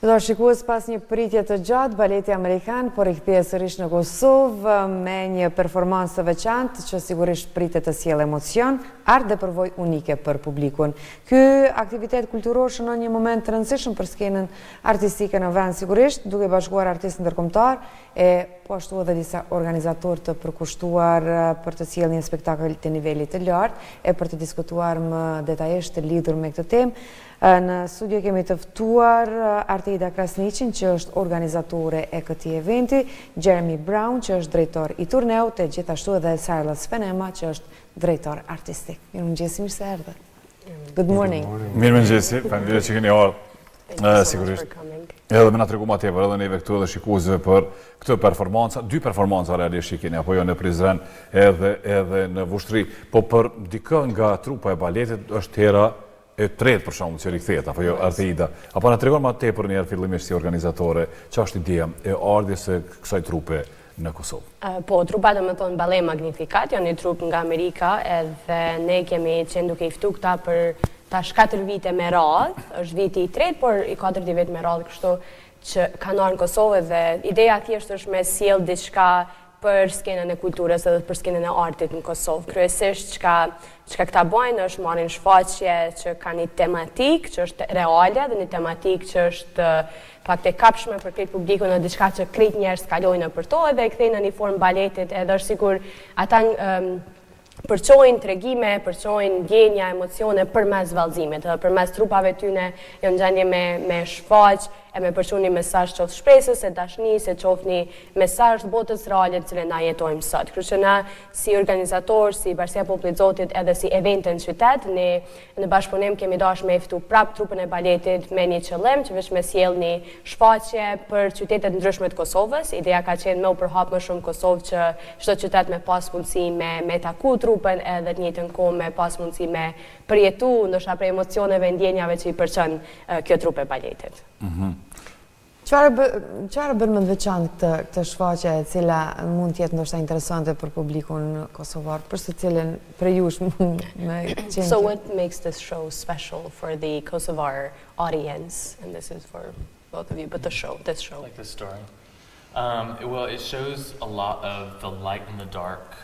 Do shikues pas një pritje të gjatë, baleti amerikan po rikthehej sërish në Kosovë me një performancë të veçantë që sigurisht pritet të sjellë emocion, art dhe përvojë unike për publikun. Ky aktivitet kulturor shënon një moment të rëndësishëm për skenën artistike në vend sigurisht, duke bashkuar artistë ndërkombëtar e po ashtu edhe disa organizatorë të përkushtuar për të sjellë një spektakël të nivelit të lartë e për të diskutuar më detajisht të lidhur me këtë temë. Në studio kemi të ftuar Arteida Krasniqin, që është organizatore e këtij eventi, Jeremy Brown, që është drejtor i turneut, e gjithashtu edhe Silas Fennema, që është drejtor artistik. Mirëmëngjesi, mirë se erdhe. Good morning. Mirëmëngjesi, faleminderit që keni ardhur. Sigurisht. Edhe më na tregu më tepër edhe neve këtu edhe shikuesve për këtë performancë, dy performanca realisht që keni apo jo në prizren edhe në Vushtri, po për dikë nga trupa e baletit është hera e tretë për shkakun që rikthehet apo jo Arteida. Apo na tregon më tepër një herë fillimisht si organizatore, çfarë është ideja e ardhjes së kësaj trupe në Kosovë? Po, trupa do të thonë Ballet Magnificat, janë një trup nga Amerika, edhe ne kemi qenë duke i ftu këta për tash 4 vite me radhë, është viti i tretë, por i 4 vjet me radhë, kështu që kanë ardhur në Kosovë dhe ideja thjesht është me sjell diçka për skenën e kulturës edhe për skenën e artit në Kosovë. Kryesisht çka këta bojnë është marrin shfaqje që ka një tematik që është reale dhe një tematik që është pak të kapshme për krejt publikun në diçka që krejt njerëz kalojnë për to edhe e kthejnë në një formë baletit edhe është sigur ata përqojnë tregime, përqojnë ndjenja, emocione përmes vallëzimit, edhe përmes trupave tyne janë gjendje me shfaq e me përqojnë një mesazh qoftë shpresës, e dashnisë, e qoftë një mesazh botës reale të cilën na jetojmë sot. Kështu që na si organizator, si Bashkia e Popullit Zotit edhe si evente në qytet, ne në bashkëpunim kemi dashur me ftu prap trupën e baletit me një qëllim që veç me sjell një shfaqje për qytetet ndryshme të Kosovës. Ideja ka qenë me u përhap më shumë Kosovë që çdo qytet me pas mundësi me taku trupën edhe të njëjtën kohë me pas mundësi me përjetu ndoshta për emocioneve, ndjenjave që i përçon kjo trup e baletit. Çfarë bën më të veçantë këtë shfaqje e cila mund të jetë ndoshta interesante për publikun kosovar, për secilin prej jush me qenë. So what makes this show special for the Kosovar audience? And this is for both of you, but this show. Like this story. Well, it shows a lot of the light and the dark,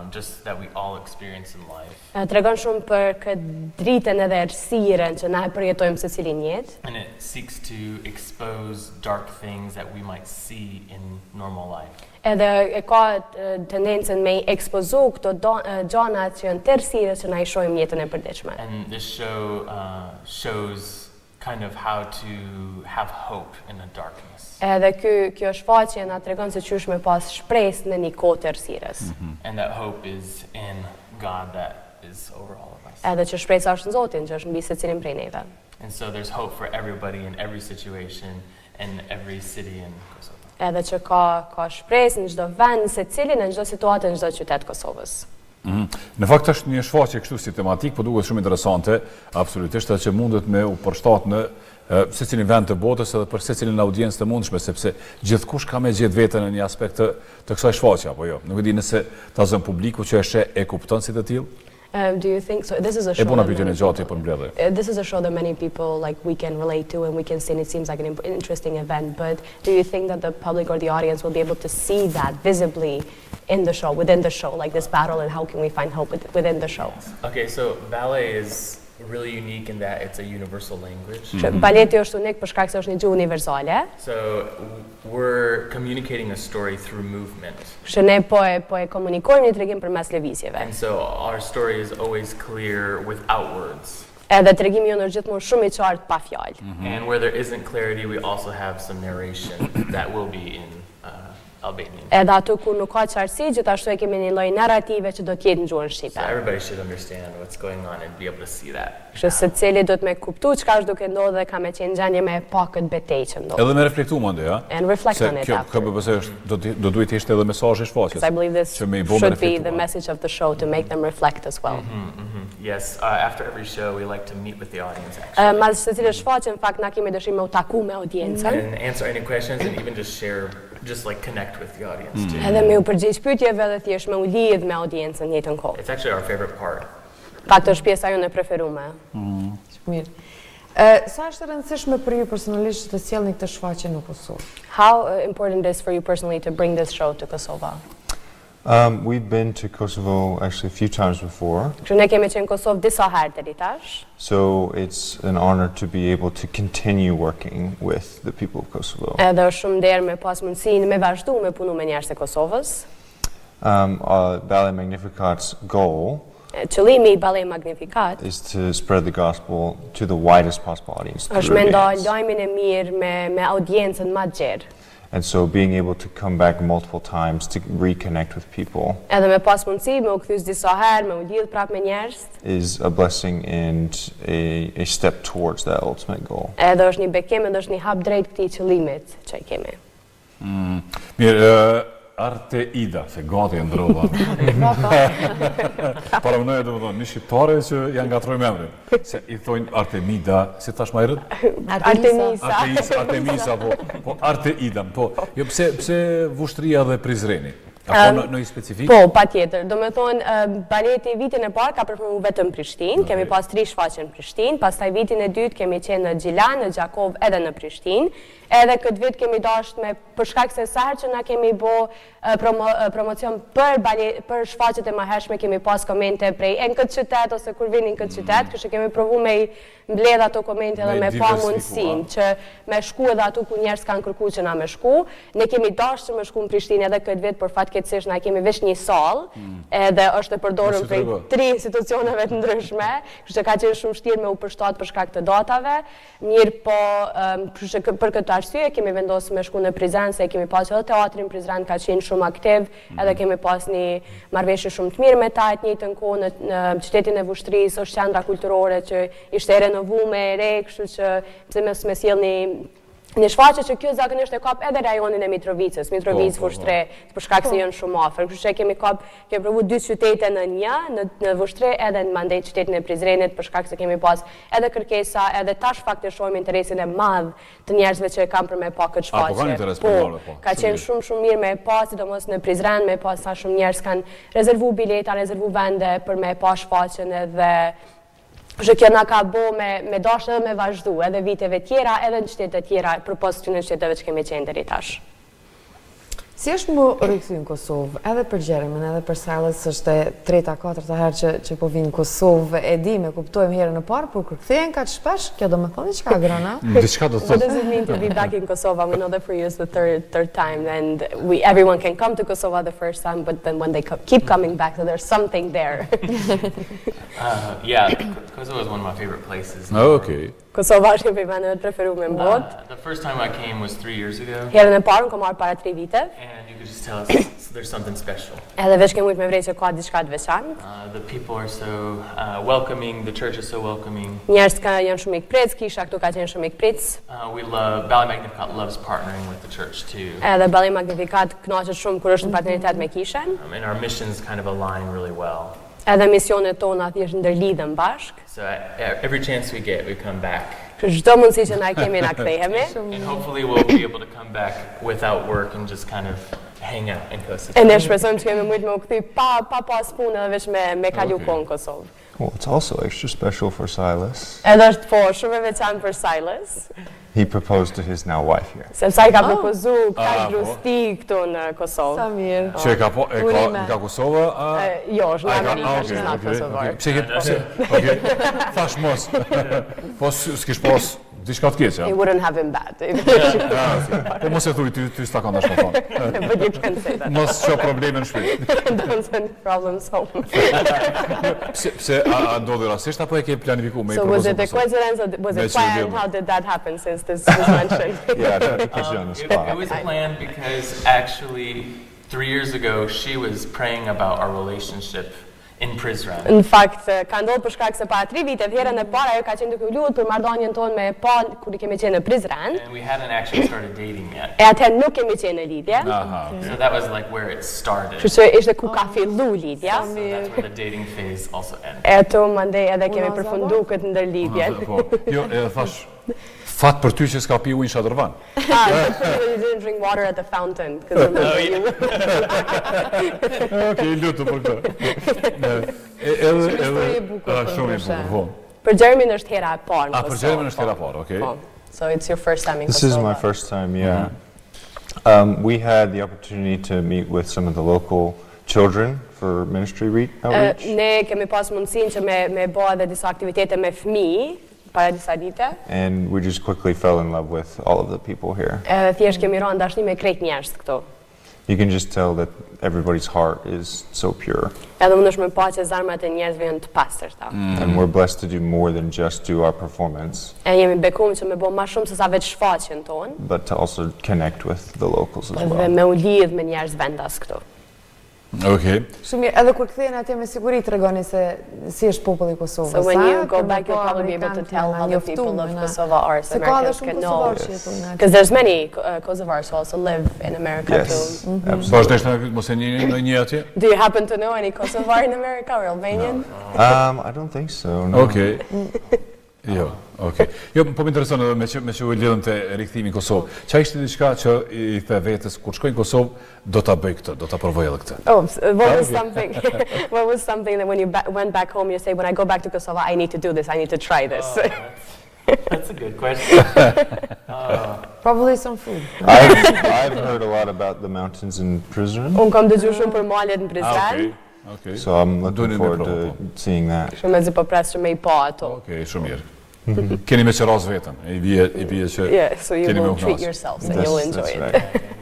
just that we all experience in life. Tregon shumë për këtë dritën edhe errësirën që na e përjetojmë secilin jetë. And it seeks to expose dark things that we might see in normal life. Edhe e ka tendencën me i ekspozu këto gjana që janë të errësirës që na i shohim jetën e përditshme. And this show shows kind of how to have hope in the darkness. Edhe kjo shfaqje na tregon se çysh me pas shpresë në një kohë të errësirës. And that hope is in God that is over all of us. Edhe që shpresa është në Zotin, që është mbi secilin prej neve. And so there's hope for everybody in every situation and every city in Kosovo. Edhe që ka shpresë në çdo vend, secilin në çdo situatë në çdo qytet Kosovës. Në fakt është një shfaqje kështu si tematik, po duket shumë interesante, absolutisht, edhe që mundet me u përshtat në secilin vend të botës edhe për secilin audiencë të mundshme, sepse gjithkush ka me gjetë veten në një aspekt të kësaj shfaqje apo jo. Nuk e di nëse ta zën publiku që është e kupton si të tillë. Do you think so? This is a show. This is a show that many people like we can relate to and we can see, and it seems like an interesting event. But do you think that the public or the audience will be able to see that visibly in the show, within the show, like this battle, and how can we find hope within the show? Okay, so ballet is really unique in that it's a universal language. Baleti është unik për shkak se është një gjuhë universale. So we're communicating a story through movement. Që ne po e komunikojmë një tregim përmes lëvizjeve. And so our story is always clear without words. Edhe tregimi jonë është gjithmonë shumë i qartë pa fjalë. And where there isn't clarity, we also have some narration that will be in Albanian. Edhe aty ku nuk ka qartësi, gjithashtu e kemi një lloj narrative që do të jetë në gjuhën shqipe. So everybody should understand what's going on and be able to see that. Kështu secili duhet me kuptu çka është duke ndodhur dhe ka me qenë gjendje me pa këtë betejë që ndodh. Edhe me reflektu mendoj, ja. And reflect on it. Kjo besoj do duhet të ishte edhe mesazhi i shfaqjes. I believe this should be the message of the show to make them reflect as well. Yes, after every show we like to meet with the audience actually. Mas secili shfaqje në fakt na kemi dëshirë me u taku me audiencën. And answer any questions and even just like connect with the audience too. Edhe me u përgjigj pyetjeve dhe thjesht me u lidh me audiencën në njëjtën kohë. It's actually our favorite part. Pak të është pjesa jonë e preferume. Mirë. Sa është e rëndësishme për ju personalisht të sjellni këtë shfaqje në Kosovë? How important it is for you personally to bring this show to Kosova? We've been to Kosovo actually a few times before. Kështu ne kemi qenë në Kosovë disa herë deri tash. So it's an honor to be able to continue working with the people of Kosovo. Edhe është shumë nder me pas mundësinë me vazhdu me punu me njerëz të Kosovës. Ballet Magnificat's goal Qëllimi i Ballet Magnificat is to spread the gospel to the widest possible audience. është me ndalë lajmin e mirë me audiencën më të gjerë. And so being able to come back multiple times to reconnect with people Edhe me pas mundësi me u kthyes disa herë, me u lidh prapë me njerëz. is a blessing and a step towards that ultimate goal. Edhe është një bekim, edhe është një hap drejt këtij qëllimit që kemi. Mirë, Arteida, se gati e ndrova. Para mënoja do më thonë, një shqiptare që janë ngatroj me emrin. Se i thojnë Artemida, si tash ma herët? Artemisa, po Arteida, po. Jo, pse vushtria dhe Prizreni? Apo në i specifik? Po, patjetër. Do me thonë, baleti vitin e parë ka performu vetëm në Prishtinë, kemi pas 3 shfaqje në Prishtinë, pastaj vitin e dytë kemi qenë në Gjilan, në Gjakov edhe në Prishtinë. Edhe këtë vit kemi dashur me për shkak se sa herë që na kemi bë promocion për shfaqjet e mëhershme kemi pas komente prej në këtë qytet ose kur vinin në këtë qytet, kështu që kemi provuar me mbledh ato komente edhe me pa mundësinë që me shku edhe atu ku njerëz kanë kërkuar që na me shku. Ne kemi dashur me shku në Prishtinë edhe këtë vit, por fatkeqësisht na kemi veç një sallë, edhe është e përdorur prej 3 institucioneve të ndryshme, kështu që ka qenë shumë vështirë me u përshtat për shkak të datave. Mirë, po për këtë arsye kemi vendosur me shku në Prizren, se kemi pasur edhe teatrin Prizren ka qenë shumë aktiv, edhe kemi pas një marrëveshje shumë të mirë me ta të njëjtën kohë në qytetin e Vushtrisë, është qendra kulturore që ishte e renovuar me re, kështu që pse mos me sjellni një shfaqje që kjo zakonisht e kap edhe rajonin e Mitrovicës, Vushtre, për shkak se janë shumë afër. Kështu që kemi provu 2 qytete në një, në Vushtre edhe në mandej qytetin e Prizrenit, për shkak se kemi pas edhe kërkesa, edhe tash fakti shohim interesin e madh të njerëzve që e kanë për me pa këtë shfaqje. Po, ka interes për marrë, po. Ka qenë shumë mirë me pa, sidomos në Prizren, me pa sa shumë njerëz kanë rezervu bileta, rezervu vende për me pa shfaqjen edhe që kjo na ka bo me dashë edhe me vazhdu, edhe viteve tjera, edhe në qytete tjera, përpos të në qyteteve që kemi qenë deri tash. Si është më rikëthy në Kosovë, edhe për Gjeremën, edhe për Silas, është e 3-4 herë që po vinë në Kosovë, e di me kuptojmë herën e parë, por kur kthehen kaq shpesh, kjo do me thonë diçka grana? Diçka do të What does it mean to be back in Kosovo? We know that for you it's the third time, and everyone can come to Kosovo the first time, but then when they keep coming back, so there's something there. Yeah, Kosovo is one of my favorite places. Okay. Kosova është një prej vendeve të preferuara në botë. The first time I came was 3 years ago. Herën e parë kam marrë para 3 vite. And you could just tell us there's something special. Edhe veç kemi me vrejtë që ka diçka të veçantë. The people are so welcoming, the church is so welcoming. Njerëzit janë shumë ikpritës, kisha këtu ka qenë shumë ikpritës. Ballet Magnificat loves partnering with the church too. Edhe Ballet Magnificat kënaqet shumë kur është në partneritet me kishën. And our missions kind of align really well. Edhe misionet tona thjesht ndërlidhen bashkë. So every chance we get, we come back. Çdo mundësi që na kemi na kthehemi. And hopefully we'll be able to come back without work and just kind of hang out in Kosovo. E ne shpresojmë që kemi mujtë me u kthy pa pas punë edhe veç me kalu kohë në Kosovë. Well, it's also extra special for Silas. Edhe është po shumë e veçantë për Silas. He proposed to his now wife here. Sepse ai ka propozu kaq drusti këtu në Kosovë. Sa mirë. Që e ka nga Kosova? Jo, është nga Amerika, është nga Kosova. Pse thash mos. Po s'kish pas diçka të keqe. He wouldn't have him bad. Po mos e thuj ty s'takon tash më thonë. But you can say that. Mos ço probleme në shtëpi. Don't send problems home. Pse a ndodhi rastisht apo e ke planifikuar me So was it a coincidence or was it planned? How did that happen since this was mentioned? Yeah, that puts you on the spot. It was planned because actually 3 years ago she was praying about our relationship in Prizren. Në fakt, ka ndodhur për shkak se para 3 vite, herën e parë ajo ka qenë duke u lutur për marrëdhënien tonë me pa kur i kemi qenë në Prizren. And we hadn't actually started dating yet. E atëherë nuk kemi qenë në lidhje. So that was like where it started. Kështu që ishte ku ka fillu lidhja. So that's where the dating phase also ended. E ato mandej edhe kemi përfunduar këtë ndërlidhje. Po, jo, e thash Fat për ty që s'ka pi ujnë shadërvan. You didn't drink water at the fountain. Okej, lutu për këtë. Shumë i bukur. Për Gjermin është hera e parë. Për Gjermin është hera e parë, okej. So it's your first time in This Kosova. is my first time, yeah. We had the opportunity to meet with some of the local children for ministry outreach. Ne kemi pas mundësinë që me bëha edhe disa aktivitete me fëmijë para disa dite. And we just quickly fell in love with all of the people here. Thjesht kemi rënë dashni me krejt njerëz këtu. You can just tell that everybody's heart is so pure. Edhe mundesh me pa që zarmat e njerëzve janë të pastërta. And we're blessed to do more than just do our performance, Jemi bekuar që me bëu më shumë se sa vetë shfaqjen tonë. but to also connect with the locals as Dhe well. me u lidh me njerëz vendas këtu. Okej. Shumë mirë, edhe kur kthehen atje me siguri tregoni se si është populli i Kosovës. So when you go back, you'll probably be able to tell how the people of Kosova are, so Se ka edhe Americans shumë can know. kosovarë që jetojnë atje. Because there's many Kosovars who also live in America Yes, too. Po është nështë mos e një atje? Do you happen to know any Kosovar in America or Albanian? I don't think so, no. Okej. Jo, okej. Jo, po më intereson edhe me që u lidhëm të rikthimi në Kosovë. Qa ishte diçka që i the vetës, kur shkoj në Kosovë, do ta bëj këtë, do ta provoj edhe këtë? Oh, what was something that when you went back home you say, when I go back to Kosovo, I need to do this, I need to try this? That's a good question. Probably some food. I've heard a lot about the mountains in Prizren, Unë kam dëgju shumë për malet në Prizren, Okej. so I'm looking Donin me forward provo, to seeing that. shumë e zi po pres që me I pa ato. Okej, shumë mirë. Keni me qëras vetën, i bie që Yeah, so you keni me will u treat knasë. yourselves and you'll enjoy That's it. right.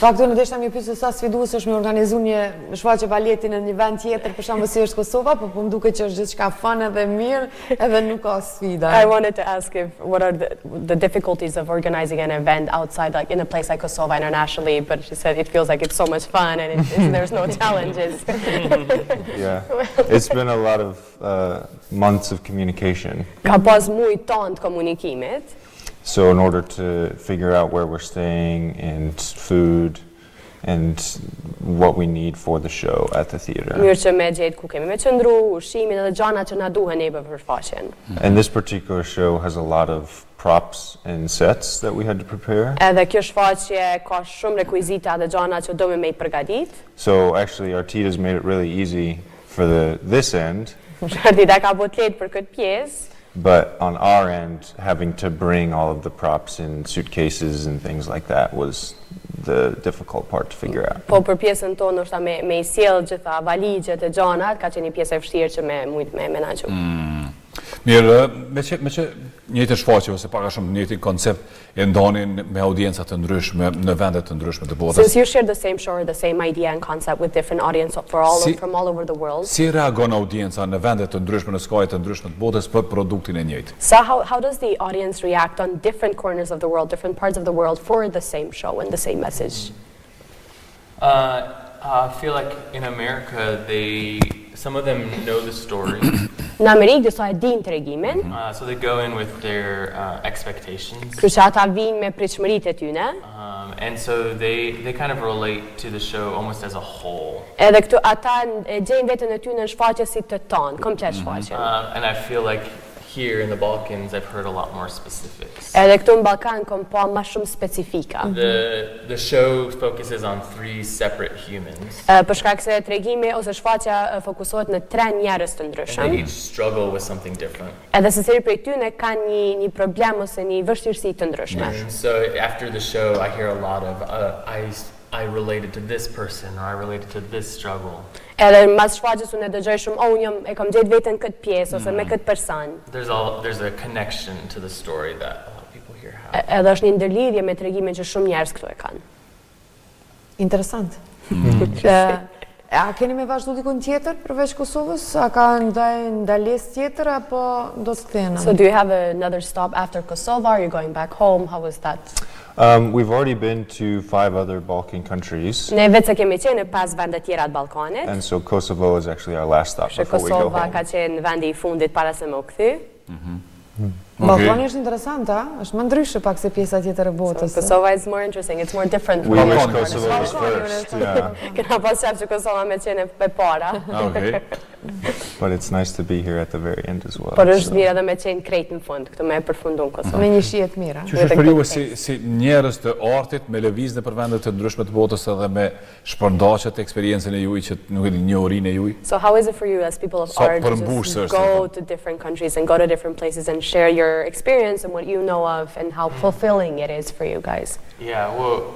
Faktu në desha më pyesë sa sfidues është me organizu një shfaqje baleti në një vend tjetër, për shembull si është Kosova, po më duket që është gjithçka fun edhe mirë, edhe nuk ka sfida. I wanted to ask if what are the difficulties of organizing an event outside, like in a place like Kosova internationally, but she said it feels like it's so much fun and there's no challenges. Yeah, it's been a lot of months of communication. Ka pas muj ton të komunikimit, So in order to figure out where we're staying and food and what we need for the show at the theater. mirë që me gjetë ku kemi me qëndru, ushimin edhe gjana që na duhen neve për faqen. And this particular show has a lot of props and sets that we had to prepare. Edhe kjo shfaqje ka shumë rekuizita dhe gjana që do me I përgatit. So actually Arteida's made it really easy for this end, Arteida ka bot lehtë për këtë pjesë. but on our end, having to bring all of the props in suitcases and things like that was the difficult part to figure out. Po për pjesën tonë është me I sjell gjitha valigjet e gjanat, ka qenë një pjesë e vështirë që me menaxhu. Mirë, me që njëjtën shfaqje ose pak a shumë njëjtin koncept e ndonin me audienca të ndryshme në vende të ndryshme të botës. Since you share the same show or the same idea and concept with different audience from all over the world. Si reagon audienca në vende të ndryshme, në skaje të ndryshme të botës për produktin e njëjtë? So how does the audience react on different corners of the world, different parts of the world for the same show and the same message? I feel like in America, some of them know the story, Në Amerikë disa e din tregimin, so they go in with their expectations, kështu që ata vinë me pritshmëritë e tyne. and so they kind of relate to the show almost as a whole. Edhe këtu ata e gjejnë veten e tyne në shfaqje si të tonë, komplet shfaqjen. And I feel like here in the Balkans, I've heard a lot more specifics. Edhe këtu në Ballkan kam pa më shumë specifika. The show focuses on 3 separate humans. Për shkak se tregimi ose shfaqja fokusohet në 3 njerëz të They ndryshëm. each struggle with something different. Edhe secili prej tyne ka një problem ose një vështirësi të ndryshme. And so after the show, I hear a lot of, I related to this person, or I related to this struggle. Edhe mas shfaqjes unë e dëgjoj shumë, unë e kam gjetë veten këtë pjesë ose me këtë person. There's a connection to the story that a lot of people here have. Edhe është një ndërlidhje me tregimin që shumë njerëz këtu e kanë. Interesant. A keni me vazhdu dikun tjetër përveç Kosovës? A ka ndalesë tjetër apo do të kthehen? So do you have another stop after Kosovo? Are you going back home? How was that? We've already been to 5 other Balkan countries, Ne vetë se kemi qenë në 5 vende tjera të Ballkanit. and so Kosovo is actually our last stop Që before we go Kosova home. ka qenë vendi I fundit para se me u kthy. Ballkani është interesant, a? Është më ndryshe pak se pjesa tjetër e botës. Kosova is more interesting, it's more different. We wish Balkani. Kosovo was first, yeah. Kena pas qef që Kosova me qenë e para. Okej. But it's nice to be here at the very end as well. Por është mirë edhe me qenë krejt në fund, këtu me përfundu në Kosovë. Me një shihet mira. Që është për ju si njerëz të artit me lëvizje për vende të ndryshme të botës edhe me shpërndaqet eksperiencën e juaj që nuk e di njohurinë e juaj? So how is it for you as people of art to just go to different countries and go to different places and share your experience and what you know of and how fulfilling it is for you guys? Yeah, well,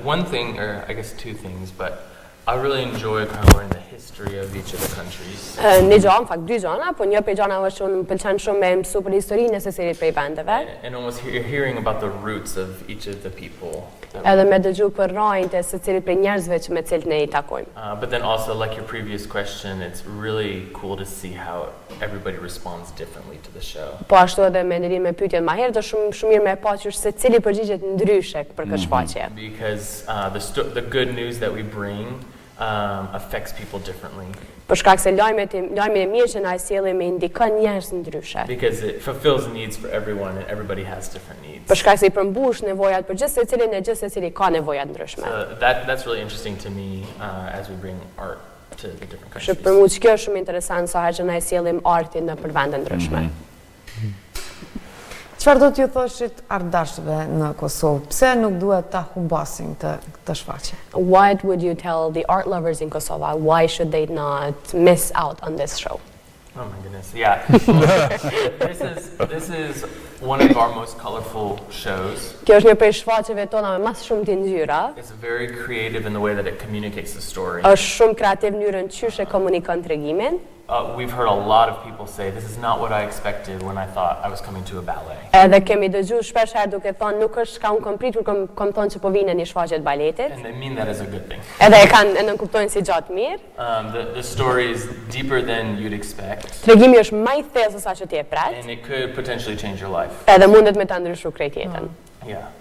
one thing, or I guess two things, but I really enjoy kind of learning the history of each of the countries. Një gjë, në fakt dy gjëna, po një prej gjënave që më pëlqen shumë me mësu për historinë e secilit prej vendeve. And almost hearing about the roots of each of the people. Edhe me dëgju për rajnë e secilit prej njerëzve që me cilët ne I takojmë. But then also, like your previous question, it's really cool to see how everybody responds differently to the show. Po ashtu edhe me ndërim me pyetjen më herët, është shumë mirë me pa që secili përgjigjet ndryshe për këtë shfaqje. Because the good news that we bring affects people differently. Për shkak se lajmi e mirë që na e sjellim I ndikon njerëz ndryshe. Because it fulfills needs for everyone and everybody has different needs. Për shkak se I përmbush nevojat për gjithë secilin e gjithë secili ka nevojat ndryshme. So that's really interesting to me as we bring art to the different countries. Që për mua kjo është shumë interesant sa herë që na e sjellim artin në për vende ndryshme. Çfarë do t'ju thoshit ardashëve në Kosovë? Pse nuk duhet ta humbasin këtë shfaqje? What would you tell the art lovers in Kosovo? Why should they not miss out on this show? Oh my goodness, yeah. This is one of our most colorful shows. Kjo është një prej shfaqjeve tona me mas shumë të ngjyra. It's very creative in the way that it communicates the story. Është shumë kreativ në mënyrën qysh e komunikon tregimin. We've heard a lot of people say, this is not what I expected when I thought I was coming to a ballet. Edhe kemi dëgjuar shpesh herë duke thonë nuk është çka unë kam pritur, kam thonë që po vinë në një shfaqje të baletit. And they mean that as a good thing. Edhe e nënkuptojnë si gjatë mirë. The story is deeper than you'd expect. Tregimi është më I thellë se sa që ti e pret. And it could potentially change your life. Edhe mundet me ta ndryshu krejt jetën. Yeah.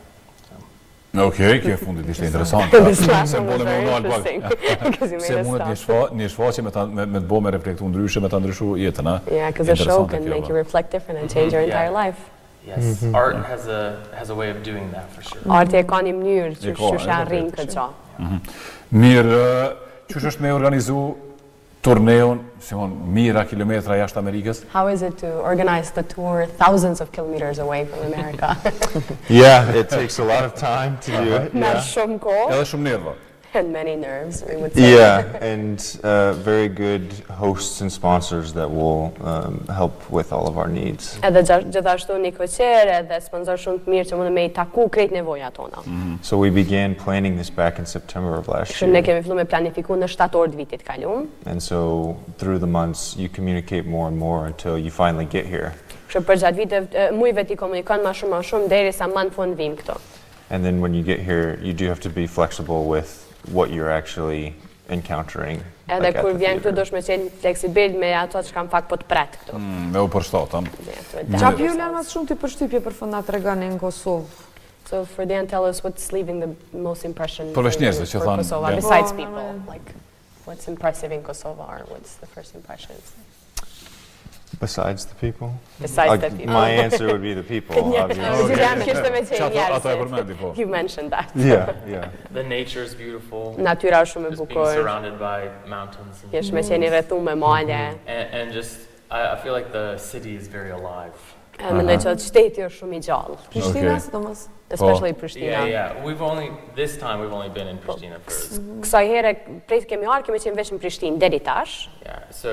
Okej, kjo fundit ishte interesant. This last one was very interesting. Because you Se made us mundet stop. një shfaqje me të bëu me reflektu ndryshe, me ta ndryshu jetën, a? Yeah, because a show can make you reflect different and change your entire life. Yes, art has a way of doing that for sure. Arti e ka një mënyrë që shusha arrin këtë gjë. Mirë, çush është me organizu turneun, mijëra kilometra jashtë Amerikës? How is it to organize the tour thousands of kilometers away from America? Yeah, it takes a lot of time to do it. Merr Yeah. shumë kohë Edhe shumë nerva. and many nerves, we would say. Yeah, and very good hosts and sponsors that will help with all of our needs. Edhe gjithashtu një koqer edhe sponsor shumë të mirë që mundë me I taku krejt nevojat tona. So we began planning this back in September of last Kështu ne year. kemi filluar me planifiku në shtator të vitit kalum. And so through the months, you communicate more and more until you finally get here. Kështu për gjatë mujve ti komunikon më shumë derisa më në fund vim këtu. And then when you get here, you do have to be flexible with what you're actually encountering. Edhe like at kur the vjen këtu theater. dosh me qenë fleksibil me ato që kam fakt po të pret këtu. Me u përshtat, Çfarë pyela më shumë ti përshtypje për fund na tregoni në Kosovë? So for Dan, tell us what's leaving the most impression Përveç njerëzve që for thanë, Kosovo, ja. besides Po, people, like what's impressive in Kosovo or what's the first impressions? Besides the people? Besides the people. My answer would be the people, obviously. Kishte me qenë Ata e njerëzit. përmendi, po. You mentioned that. Yeah, yeah. The nature is beautiful. Natyra është shumë e Just being bukur. surrounded by mountains. Jesh me qenë I rrethuar me male. And just, I feel like the city is very alive. Mendoj që shteti është shumë I gjallë. Prishtina Okay. sidomos. Especially Prishtina. Yeah. This time we've only been in Pristina for, Kësaj here prej kemi ardhur kemi qenë vetëm në Prishtinë deri tash. yeah. So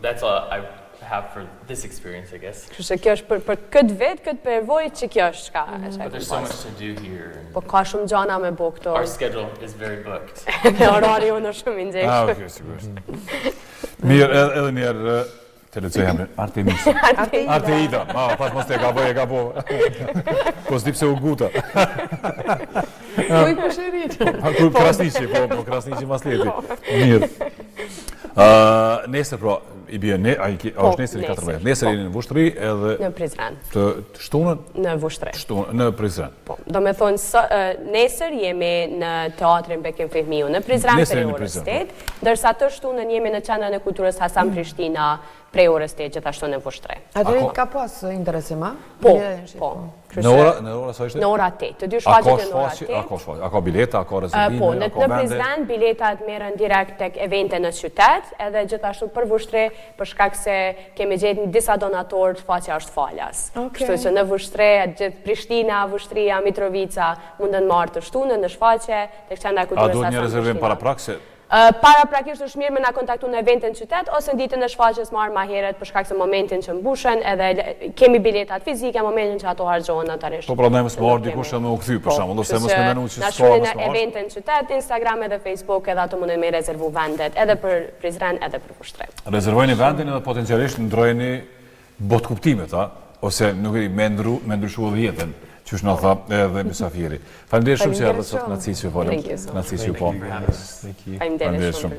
that's all I have for this experience, I guess. Kështu se kjo është për këtë vit, këtë përvojë që kjo është çka. But there's so much to do here. And Po ka shumë gjana me bo këto. our schedule is very booked. Dhe orari unë është shumë I nxehtë. Okay, sigurisht. Mirë, edhe njerë, televizioni Arteida. Pas mos te gaboj. Po s'di pse u guta. Po I pëshërit. Krasniqi, po Krasniqi masleti. Mirë. Nesër pra, I bie është nesër I 14. Nesër jeni në Vushtrri edhe Në Prizren. të shtunën Në Vushtrri. në Prizren. Po, do me thonë, nesër jemi në teatrin Bekim Fehmiu në Prizren Nesër për jemi në orës Prizren, 8, ndërsa të shtunën jemi në qendrën e kulturës Hasan Prishtina prej orës 8 gjithashtu në Vushtrri. Atë ka pas interesim, a? Po, po. Në ora sa ishte? Në ora 8. Të dy A ka shfaqjet në ora shfaqje? 8. A ka bileta, a ka rezervime, Po, a në ka vende? Prizren biletat merren direkt tek evente në qytet, edhe gjithashtu për Vushtrri për shkak se kemi gjetur disa donatorë, faqja është falas. Kështu që në Vushtre, gjithë Prishtina, Vushtria, Mitrovica mundën marrë të shtunën në shfaqje tek Qendra Kulturore. A duhet një rezervim paraprakse? Paraprakisht është mirë me na kontaktu në eventin qytet ose në ditën e shfaqjes marrë ma heret për shkak se momentin që mbushen edhe kemi biletat fizike momentin që ato harxhohen natyrisht. Po pra ne mos marr dikush edhe u kthy për shembull, ose mos më menu që na shkruani në eventin qytet, Instagram edhe Facebook edhe ato mundën me rezervu vendet edhe për Prizren edhe për Vushtre. Rezervojeni vendin edhe potencialisht ndrojeni bot kuptimet, ose nuk e di me ndryshu dhjetën. Qysh në tha edhe mysafiri. Faleminderit shumë që erdhët sot në Cici po. Faleminderit shumë.